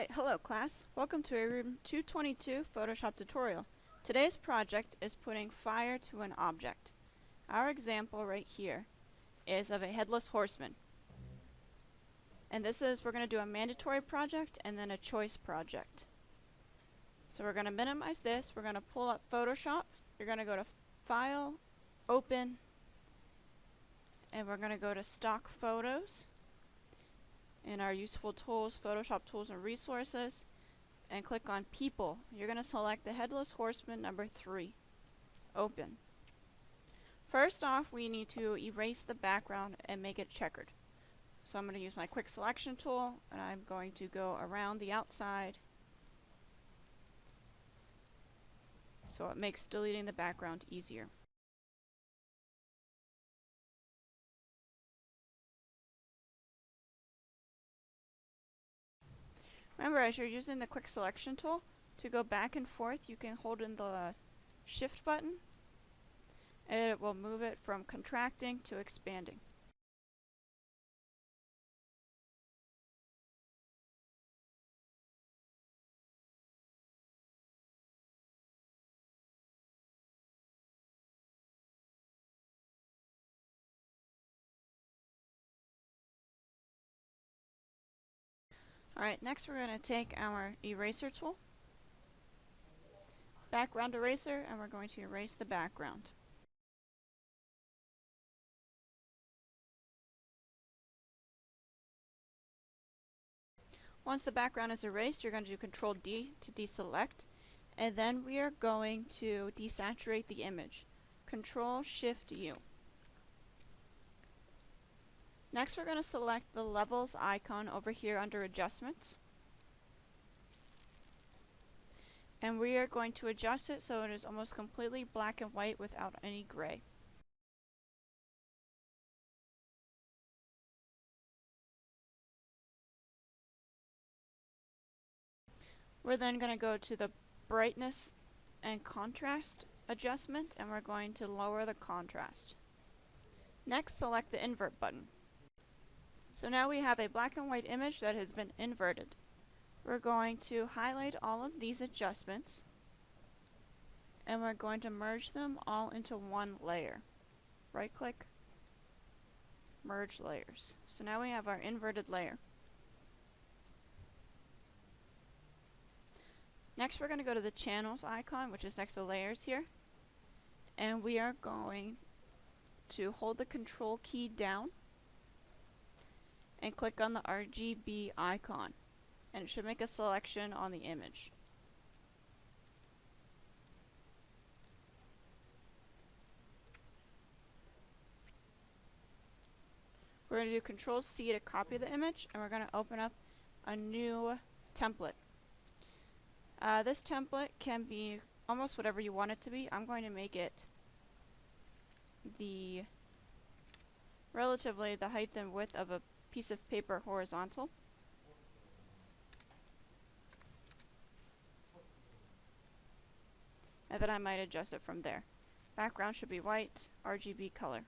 Alright, hello class. Welcome to a Room 222 Photoshop tutorial. Today's project is putting fire to an object. Our example right here is of a headless horseman. And we're going to do a mandatory project and then a choice project. So we're going to minimize this. We're going to pull up Photoshop. You're going to go to File, Open, and we're going to go to Stock Photos. In our useful tools, Photoshop tools and resources, and click on people. You're going to select the headless horseman number 3. Open. First off, we need to erase the background and make it checkered. So I'm going to use my quick selection tool, and I'm going to go around the outside so it makes deleting the background easier. Remember, as you're using the quick selection tool, to go back and forth, you can hold in the shift button, and it will move it from contracting to expanding. Alright, next we're going to take our eraser tool, background eraser, and we're going to erase the background. Once the background is erased, you're going to do Control D to deselect, and then we are going to desaturate the image. Control Shift U. Next we're going to select the levels icon over here under adjustments. And we are going to adjust it so it is almost completely black and white without any gray. We're then going to go to the brightness and contrast adjustment, and we're going to lower the contrast. Next, select the invert button. So now we have a black and white image that has been inverted. We're going to highlight all of these adjustments, and we're going to merge them all into one layer. Right click, merge layers. So now we have our inverted layer. Next we're going to go to the channels icon, which is next to layers here, and we are going to hold the control key down and click on the RGB icon, and it should make a selection on the image. We're going to do Control C to copy the image, and we're going to open up a new template. This template can be almost whatever you want it to be. I'm going to make it relatively the height and width of a piece of paper horizontal. And then I might adjust it from there. Background should be white, RGB color.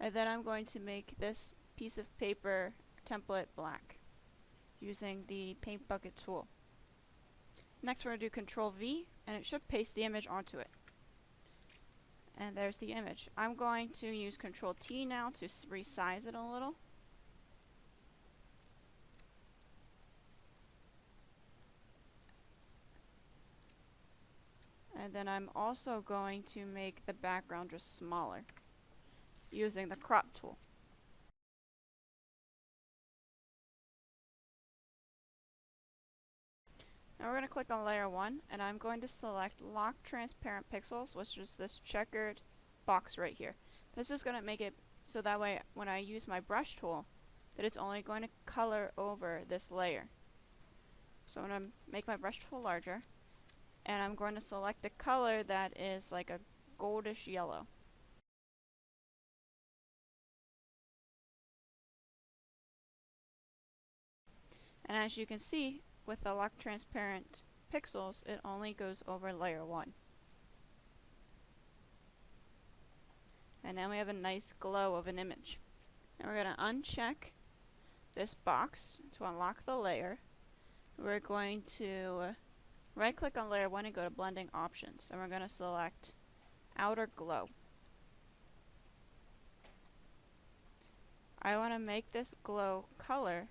And then I'm going to make this piece of paper template black using the paint bucket tool. Next we're going to do Control V, and it should paste the image onto it. And there's the image. I'm going to use Control T now to resize it a little. And then I'm also going to make the background just smaller using the crop tool. Now we're going to click on layer 1, and I'm going to select lock transparent pixels, which is this checkered box right here. This is going to make it so that way when I use my brush tool, that it's only going to color over this layer. So I'm going to make my brush tool larger, and I'm going to select the color that is like a goldish yellow. And as you can see, with the lock transparent pixels, it only goes over layer 1. And now we have a nice glow of an image. Now we're going to uncheck this box to unlock the layer. We're going to right click on layer 1 and go to blending options, and we're going to select outer glow. I want to make this glow color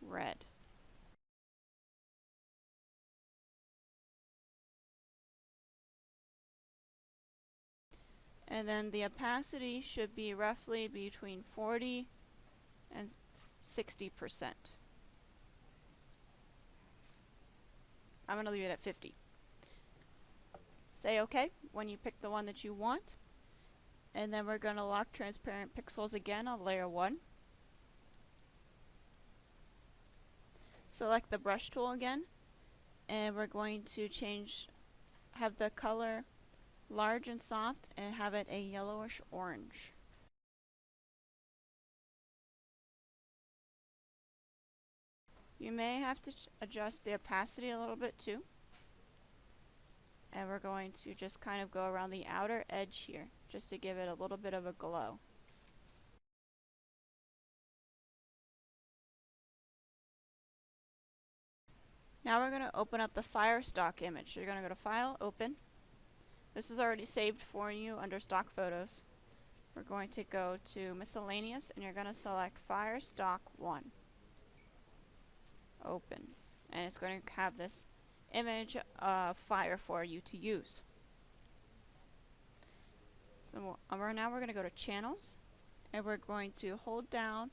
red. And then the opacity should be roughly between 40 and 60%. I'm going to leave it at 50. Say OK when you pick the one that you want. And then we're going to lock transparent pixels again on layer 1. Select the brush tool again, and we're going to have the color large and soft and have it a yellowish orange. You may have to adjust the opacity a little bit too. And we're going to just kind of go around the outer edge here, just to give it a little bit of a glow. Now we're going to open up the Fire stock image. You're going to go to File, Open. This is already saved for you under Stock Photos. We're going to go to Miscellaneous, and you're going to select Fire Stock 1. Open. And it's going to have this image of fire for you to use. So now we're going to go to Channels, and we're going to hold down,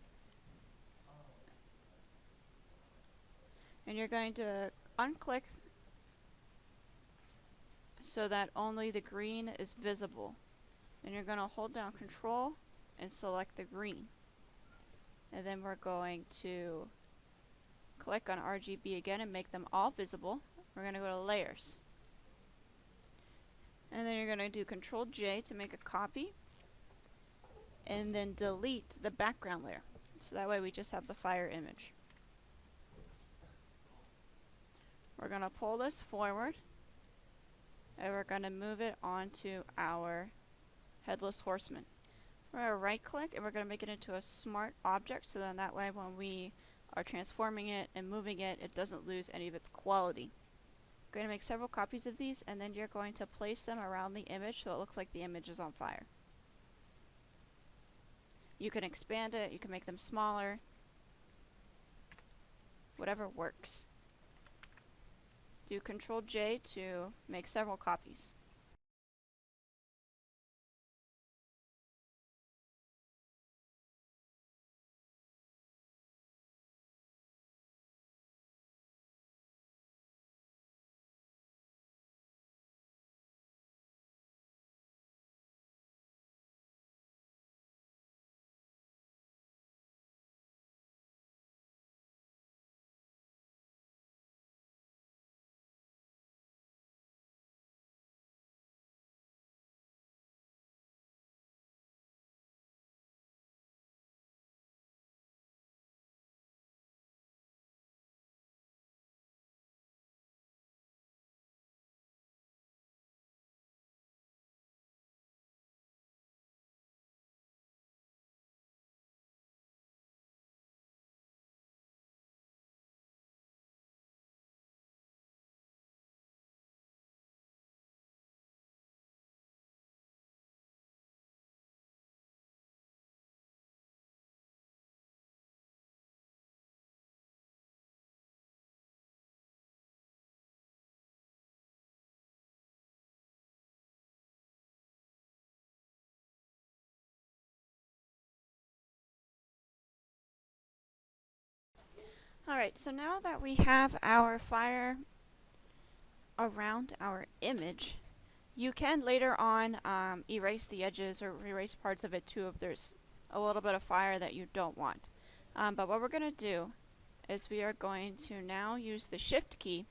and you're going to unclick so that only the green is visible. Then you're going to hold down Control and select the green. And then we're going to click on RGB again and make them all visible. We're going to go to Layers. And then you're going to do Control J to make a copy. And then delete the background layer. So that way we just have the fire image. We're going to pull this forward, and we're going to move it onto our Headless Horseman. We're going to right click, and we're going to make it into a smart object, so then that way when we are transforming it and moving it, it doesn't lose any of its quality. We're going to make several copies of these, and then you're going to place them around the image so it looks like the image is on fire. You can expand it, you can make them smaller, whatever works. Do Control J to make several copies. Alright, so now that we have our fire around our image, you can later on erase the edges or erase parts of it too if there's a little bit of fire that you don't want. But what we're going to do is we are going to now use the Shift key,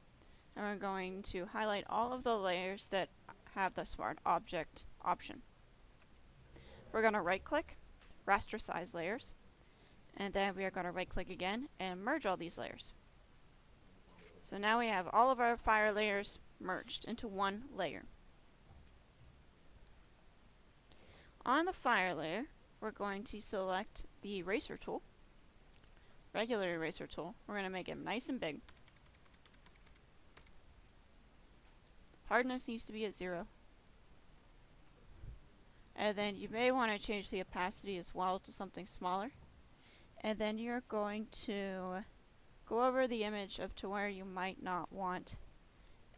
and we're going to highlight all of the layers that have the Smart Object option. We're going to right click, raster size layers, and then we are going to right click again and merge all these layers. So now we have all of our fire layers merged into one layer. On the fire layer, we're going to select the eraser tool, regular eraser tool. We're going to make it nice and big. Hardness needs to be at 0. And then you may want to change the opacity as well to something smaller. And then you're going to go over the image up to where you might not want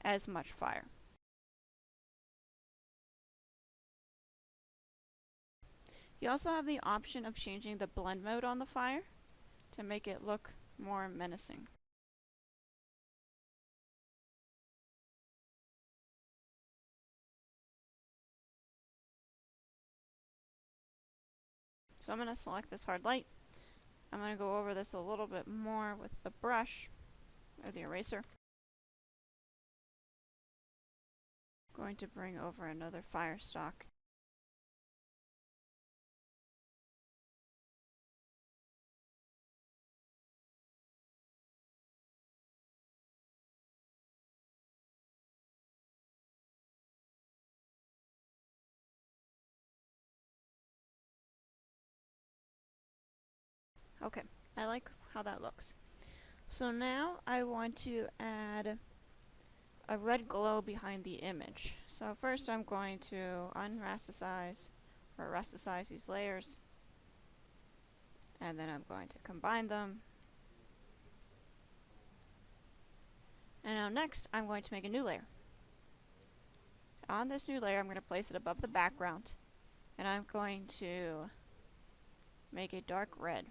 as much fire. You also have the option of changing the blend mode on the fire to make it look more menacing. So I'm going to select this hard light. I'm going to go over this a little bit more with the brush or the eraser. Going to bring over another fire stock. Okay, I like how that looks. So now I want to add a red glow behind the image. So first I'm going to unrasticize or rasticize these layers, and then I'm going to combine them. And now next I'm going to make a new layer. On this new layer I'm going to place it above the background, and I'm going to make a dark red.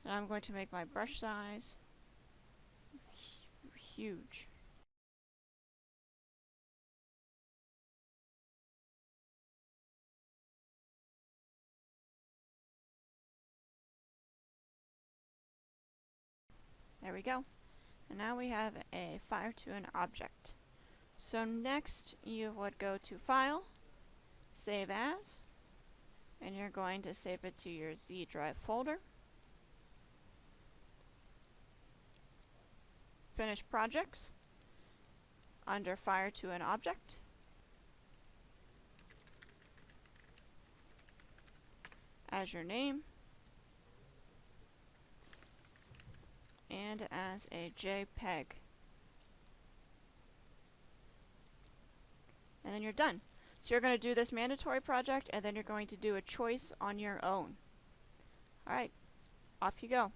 And I'm going to make my brush size huge. There we go. And now we have a fire to an object. So next you would go to File, Save As, and you're going to save it to your Z drive folder. Finish Projects, under Fire to an Object, as your name, and as a JPEG. And then you're done. So you're going to do this mandatory project, and then you're going to do a choice on your own. Alright, off you go.